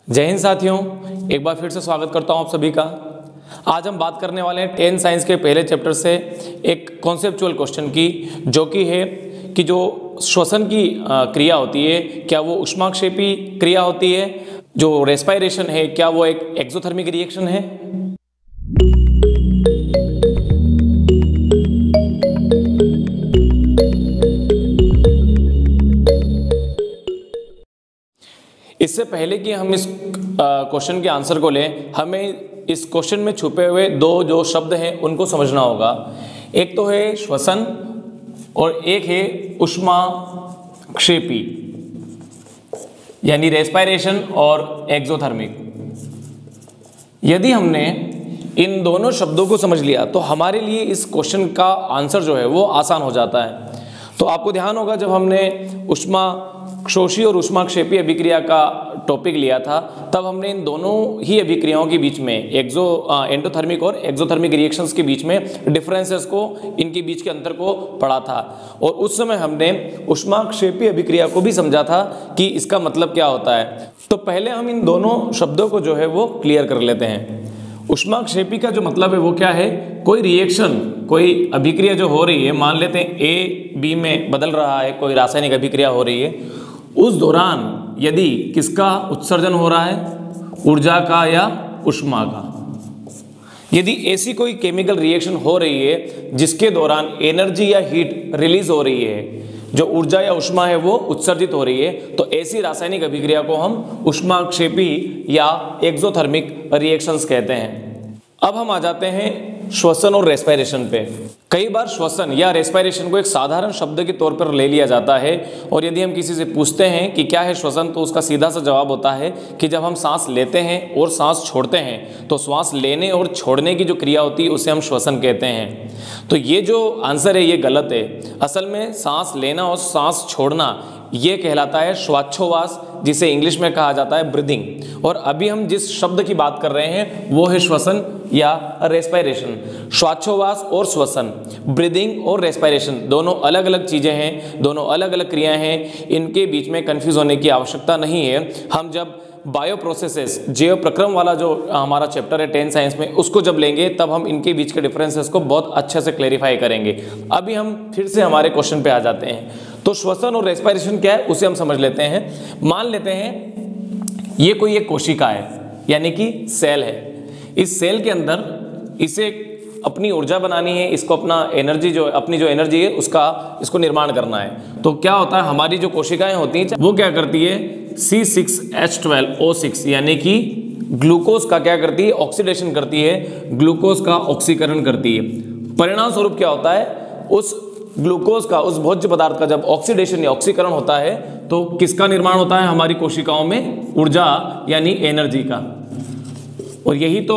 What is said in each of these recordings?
जय हिंद साथियों, एक बार फिर से स्वागत करता हूं आप सभी का। आज हम बात करने वाले हैं 10 साइंस के पहले चैप्टर से एक कॉन्सेप्चुअल क्वेश्चन की, जो कि है कि जो श्वसन की क्रिया होती है क्या वो ऊष्माक्षेपी क्रिया होती है, जो रेस्पायरेशन है क्या वो एक एक्सोथर्मिक रिएक्शन है। इससे पहले कि हम इस क्वेश्चन के आंसर को लें, हमें इस क्वेश्चन में छुपे हुए दो जो शब्द हैं उनको समझना होगा। एक तो है श्वसन और एक है ऊष्माक्षेपी, यानी रेस्पायरेशन और एक्सोथर्मिक। यदि हमने इन दोनों शब्दों को समझ लिया तो हमारे लिए इस क्वेश्चन का आंसर जो है वो आसान हो जाता है। तो आपको ध्यान होगा, जब हमने ऊष्माक्षोषी और ऊष्माक्षेपी अभिक्रिया का टॉपिक लिया था, तब हमने इन दोनों ही अभिक्रियाओं के बीच में एंडोथर्मिक और एक्सोथर्मिक रिएक्शंस के बीच में डिफरेंसेस को, इनके बीच के अंतर को पढ़ा था। और उस समय हमने ऊष्माक्षेपी अभिक्रिया को भी समझा था कि इसका मतलब क्या होता है। तो पहले हम इन दोनों शब्दों को जो है वो क्लियर कर लेते हैं। ऊष्माक्षेपी का जो मतलब है वो क्या है, कोई रिएक्शन, कोई अभिक्रिया जो हो रही है, मान लेते हैं ए बी में बदल रहा है, कोई रासायनिक अभिक्रिया हो रही है, उस दौरान यदि किसका उत्सर्जन हो रहा है, ऊर्जा का या ऊष्मा का। यदि ऐसी कोई केमिकल रिएक्शन हो रही है जिसके दौरान एनर्जी या हीट रिलीज हो रही है, जो ऊर्जा या ऊष्मा है वो उत्सर्जित हो रही है, तो ऐसी रासायनिक अभिक्रिया को हम ऊष्माक्षेपी या एक्सोथर्मिक रिएक्शंस कहते हैं। अब हम आ जाते हैं श्वसन और रेस्पायरेशन पे। कई बार श्वसन या रेस्पायरेशन को एक साधारण शब्द के तौर पर ले लिया जाता है, और यदि हम किसी से पूछते हैं कि क्या है श्वसन, तो उसका सीधा सा जवाब होता है कि जब हम सांस लेते हैं और सांस छोड़ते हैं, तो श्वास लेने और छोड़ने की जो क्रिया होती है उसे हम श्वसन कहते हैं। तो ये जो आंसर है ये गलत है। असल में सांस लेना और सांस छोड़ना ये कहलाता है श्वासोच्छ्वास, जिसे इंग्लिश में कहा जाता है ब्रीदिंग। और अभी हम जिस शब्द की बात कर रहे हैं वो है श्वसन या रेस्पायरेशन। श्वासोच्छ्वास और श्वसन, ब्रीदिंग और रेस्पायरेशन दोनों अलग अलग चीज़ें हैं, दोनों अलग अलग क्रियाएं हैं। इनके बीच में कंफ्यूज होने की आवश्यकता नहीं है। हम जब बायो प्रोसेसेस, जैव प्रक्रम वाला जो हमारा चैप्टर है 10 साइंस में, उसको जब लेंगे तब हम इनके बीच के डिफरेंसेस को बहुत अच्छे से क्लेरिफाई करेंगे। अभी हम फिर से हमारे क्वेश्चन पे आ जाते हैं। तो श्वसन और रेस्पायरेशन क्या है उसे हम समझ लेते हैं। मान लेते हैं ये कोई एक कोशिका है, यानी कि सेल है। इस सेल के अंदर इसे अपनी ऊर्जा बनानी है, इसको अपना एनर्जी अपनी जो एनर्जी है इसको निर्माण करना है। तो क्या होता है, हमारी जो कोशिकाएं होती हैं वो क्या करती है, C6H12O6 यानी कि ग्लूकोज का क्या करती है, ऑक्सीडेशन करती है, ग्लूकोज का ऑक्सीकरण करती है। परिणाम स्वरूप क्या होता है, उस ग्लूकोज का, उस भोज्य पदार्थ का जब ऑक्सीडेशन या ऑक्सीकरण होता है तो किसका निर्माण होता है, हमारी कोशिकाओं में ऊर्जा यानी एनर्जी का। और यही तो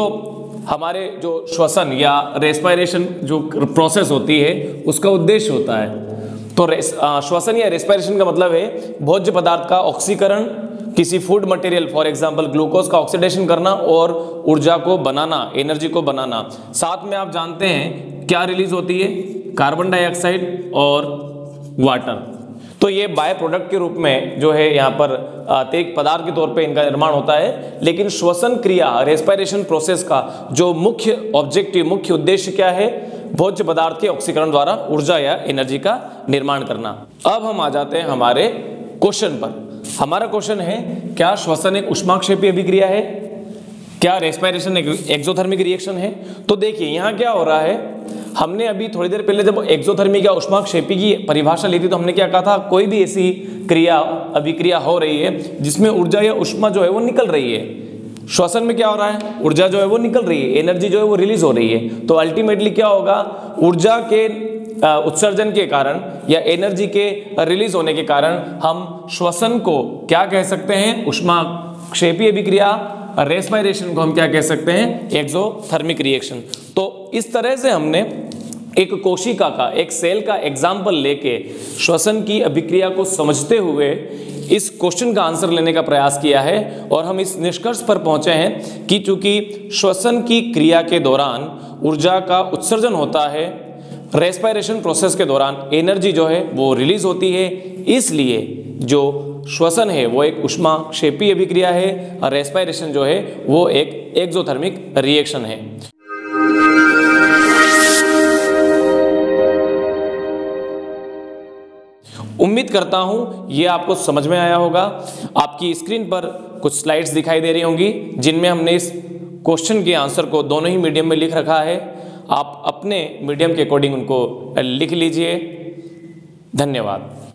हमारे जो श्वसन या रेस्पायरेशन जो प्रोसेस होती है उसका उद्देश्य होता है। तो श्वसन या रेस्पायरेशन का मतलब है भोज्य पदार्थ का ऑक्सीकरण, किसी food material for example glucose का ऑक्सीडेशन करना और ऊर्जा को बनाना, एनर्जी को बनाना। साथ में आप जानते हैं क्या रिलीज होती है, कार्बन डाइऑक्साइड और वाटर। तो ये बाय प्रोडक्ट के रूप में जो है यहाँ पर तेज पदार्थ के तौर पे इनका निर्माण होता है। लेकिन श्वसन क्रिया, रेस्पायरेशन प्रोसेस का जो मुख्य ऑब्जेक्टिव, मुख्य उद्देश्य क्या है, भोज्य पदार्थ के ऑक्सीकरण द्वारा ऊर्जा या एनर्जी का निर्माण करना। अब हम आ जाते हैं हमारे क्वेश्चन पर। हमारा क्वेश्चन है, क्या श्वसन एक ऊष्माक्षेपी अभिक्रिया है, क्या रेस्पायरेशन एक एक्सोथर्मिक रिएक्शन है। तो देखिए यहाँ क्या हो रहा है, हमने अभी थोड़ी देर पहले जब एक्सोथर्मिक या ऊष्माक्षेपी की परिभाषा ली थी तो हमने क्या कहा था, कोई भी ऐसी क्रिया, अभिक्रिया हो रही है जिसमें ऊर्जा या ऊष्मा जो है वो निकल रही है। श्वसन में क्या हो रहा है, ऊर्जा जो है वो निकल रही है, एनर्जी जो है वो रिलीज हो रही है। तो अल्टीमेटली क्या होगा, ऊर्जा के उत्सर्जन के कारण या एनर्जी के रिलीज होने के कारण हम श्वसन को क्या कह सकते हैं, ऊष्माक्षेपी अभिक्रिया। रेस्पायरेशन को हम क्या कह सकते हैं, एक्सोथर्मिक रिएक्शन। तो इस तरह से हमने एक कोशिका का, एक सेल का एग्जाम्पल लेके श्वसन की अभिक्रिया को समझते हुए इस क्वेश्चन का आंसर लेने का प्रयास किया है। और हम इस निष्कर्ष पर पहुंचे हैं कि चूंकि श्वसन की क्रिया के दौरान ऊर्जा का उत्सर्जन होता है, रेस्पायरेशन प्रोसेस के दौरान एनर्जी जो है वो रिलीज होती है, इसलिए जो श्वसन है वो एक ऊष्माक्षेपीय अभिक्रिया है और रेस्पिरेशन जो है वो एक एक्सोथर्मिक रिएक्शन है। उम्मीद करता हूं ये आपको समझ में आया होगा। आपकी स्क्रीन पर कुछ स्लाइड्स दिखाई दे रही होंगी जिनमें हमने इस क्वेश्चन के आंसर को दोनों ही मीडियम में लिख रखा है। आप अपने मीडियम के अकॉर्डिंग उनको लिख लीजिए। धन्यवाद।